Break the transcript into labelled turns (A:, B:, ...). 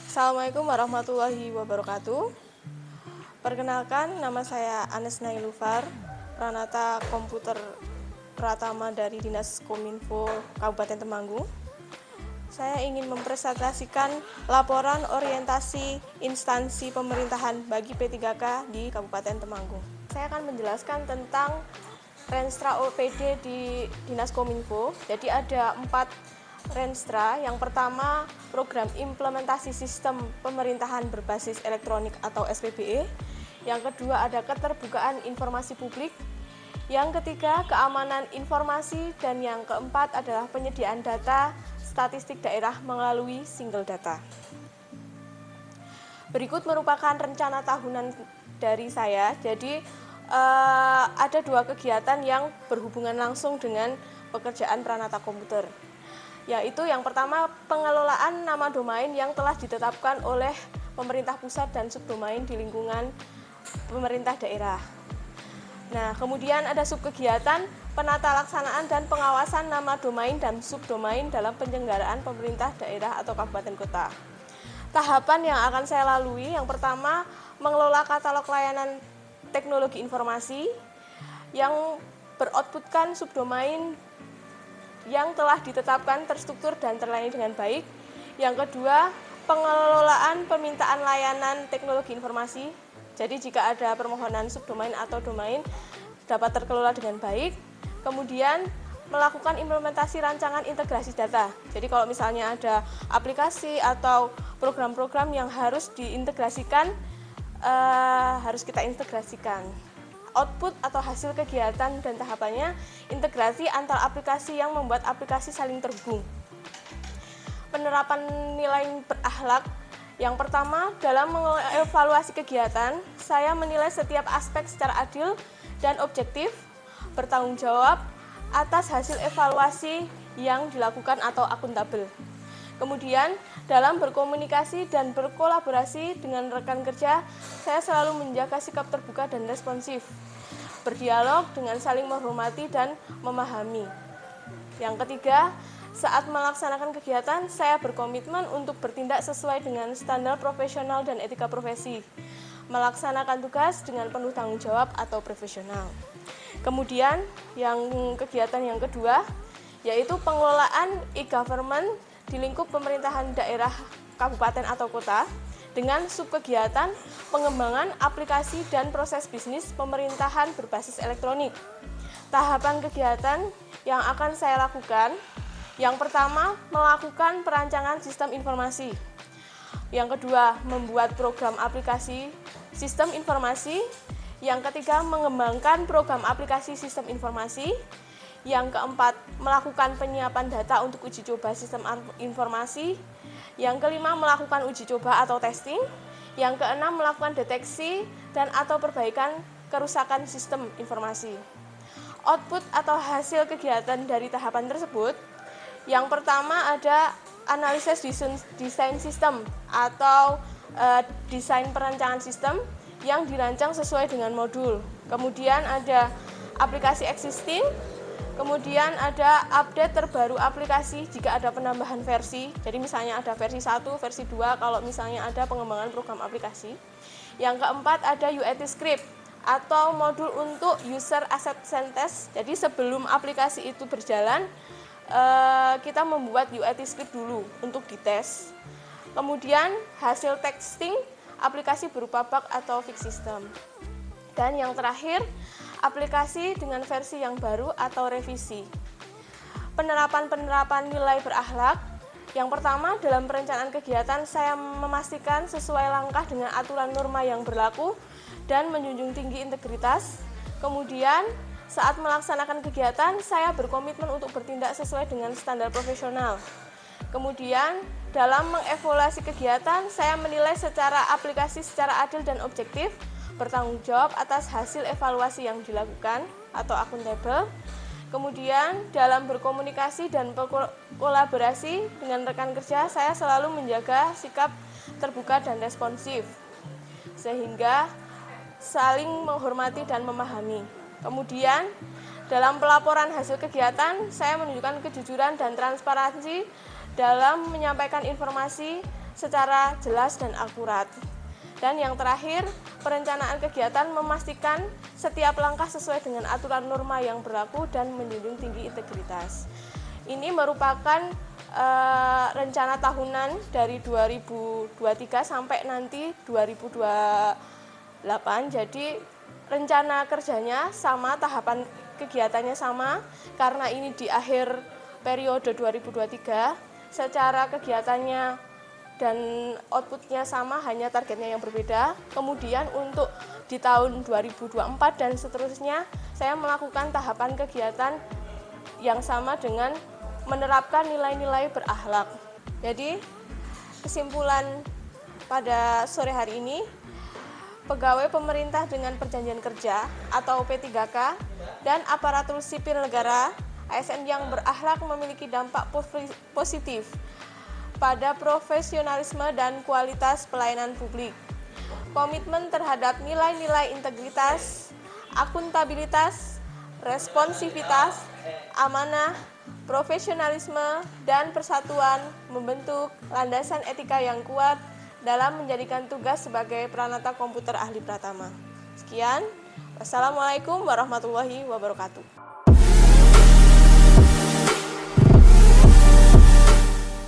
A: Assalamualaikum warahmatullahi wabarakatuh. Perkenalkan, nama saya Anes Nailufar, Pranata Komputer Pratama dari Dinas Kominfo Kabupaten Temanggung. Saya ingin mempresentasikan laporan orientasi instansi pemerintahan bagi P3K di Kabupaten Temanggung. Saya akan menjelaskan tentang Renstra OPD di Dinas Kominfo. Jadi ada 4 Renstra. Yang pertama, program implementasi sistem pemerintahan berbasis elektronik atau SPBE. Yang kedua, ada keterbukaan informasi publik. Yang ketiga, keamanan informasi. Dan yang keempat adalah penyediaan data statistik daerah melalui single data. Berikut merupakan rencana tahunan dari saya. Jadi ada 2 kegiatan yang berhubungan langsung dengan pekerjaan Pranata Komputer, yaitu yang pertama, pengelolaan nama domain yang telah ditetapkan oleh pemerintah pusat dan subdomain di lingkungan pemerintah daerah. Nah, kemudian ada subkegiatan penata laksanaan dan pengawasan nama domain dan subdomain dalam penyelenggaraan pemerintah daerah atau kabupaten kota. Tahapan yang akan saya lalui, yang pertama, mengelola katalog layanan teknologi informasi yang beroutputkan subdomain yang telah ditetapkan, terstruktur, dan terlayani dengan baik. Yang kedua, pengelolaan permintaan layanan teknologi informasi. Jadi jika ada permohonan subdomain atau domain dapat terkelola dengan baik. Kemudian melakukan implementasi rancangan integrasi data. Jadi kalau misalnya ada aplikasi atau program-program yang harus diintegrasikan, harus kita integrasikan. Output atau hasil kegiatan dan tahapannya, integrasi antar aplikasi yang membuat aplikasi saling terhubung. Penerapan nilai berakhlak. Yang pertama, dalam mengevaluasi kegiatan, saya menilai setiap aspek secara adil dan objektif, bertanggung jawab atas hasil evaluasi yang dilakukan atau akuntabel. Kemudian, dalam berkomunikasi dan berkolaborasi dengan rekan kerja, saya selalu menjaga sikap terbuka dan responsif, berdialog dengan saling menghormati dan memahami. Yang ketiga, saat melaksanakan kegiatan, saya berkomitmen untuk bertindak sesuai dengan standar profesional dan etika profesi, melaksanakan tugas dengan penuh tanggung jawab atau profesional. Kemudian, kegiatan yang kedua, yaitu pengelolaan e-government di lingkup pemerintahan daerah, kabupaten atau kota dengan subkegiatan pengembangan aplikasi dan proses bisnis pemerintahan berbasis elektronik. Tahapan kegiatan yang akan saya lakukan, yang pertama, melakukan perancangan sistem informasi. Yang kedua, membuat program aplikasi sistem informasi. Yang ketiga, mengembangkan program aplikasi sistem informasi. Yang keempat, melakukan penyiapan data untuk uji coba sistem informasi. Yang kelima, melakukan uji coba atau testing. Yang keenam, melakukan deteksi dan atau perbaikan kerusakan sistem informasi. Output atau hasil kegiatan dari tahapan tersebut, yang pertama ada analisis desain sistem atau desain perancangan sistem yang dirancang sesuai dengan modul. Kemudian ada aplikasi existing. Kemudian ada update terbaru aplikasi jika ada penambahan versi. Jadi misalnya ada versi 1, versi 2 kalau misalnya ada pengembangan program aplikasi. Yang keempat ada UAT script atau modul untuk user acceptance test. Jadi sebelum aplikasi itu berjalan, kita membuat UAT script dulu untuk dites. Kemudian hasil testing aplikasi berupa bug atau fix system. Dan yang terakhir, aplikasi dengan versi yang baru atau revisi. Penerapan nilai berakhlak. Yang pertama, dalam perencanaan kegiatan saya memastikan sesuai langkah dengan aturan norma yang berlaku dan menjunjung tinggi integritas. Kemudian, saat melaksanakan kegiatan, saya berkomitmen untuk bertindak sesuai dengan standar profesional. Kemudian, dalam mengevaluasi kegiatan, saya menilai secara aplikasi secara adil dan objektif, bertanggung jawab atas hasil evaluasi yang dilakukan atau akuntabel. Kemudian, dalam berkomunikasi dan berkolaborasi dengan rekan kerja, saya selalu menjaga sikap terbuka dan responsif, sehingga saling menghormati dan memahami. Kemudian, dalam pelaporan hasil kegiatan, saya menunjukkan kejujuran dan transparansi dalam menyampaikan informasi secara jelas dan akurat. Dan yang terakhir, perencanaan kegiatan memastikan setiap langkah sesuai dengan aturan norma yang berlaku dan menjunjung tinggi integritas. Ini merupakan rencana tahunan dari 2023 sampai nanti 2028. Jadi rencana kerjanya sama, tahapan kegiatannya sama, karena ini di akhir periode 2023, secara kegiatannya dan outputnya sama, hanya targetnya yang berbeda. Kemudian untuk di tahun 2024 dan seterusnya, saya melakukan tahapan kegiatan yang sama dengan menerapkan nilai-nilai berakhlak. Jadi kesimpulan pada sore hari ini, pegawai pemerintah dengan perjanjian kerja atau P3K dan aparatur sipil negara ASN yang berakhlak memiliki dampak positif pada profesionalisme dan kualitas pelayanan publik. Komitmen terhadap nilai-nilai integritas, akuntabilitas, responsivitas, amanah, profesionalisme, dan persatuan membentuk landasan etika yang kuat dalam menjadikan tugas sebagai Pranata Komputer Ahli Pratama. Sekian, wassalamualaikum warahmatullahi wabarakatuh.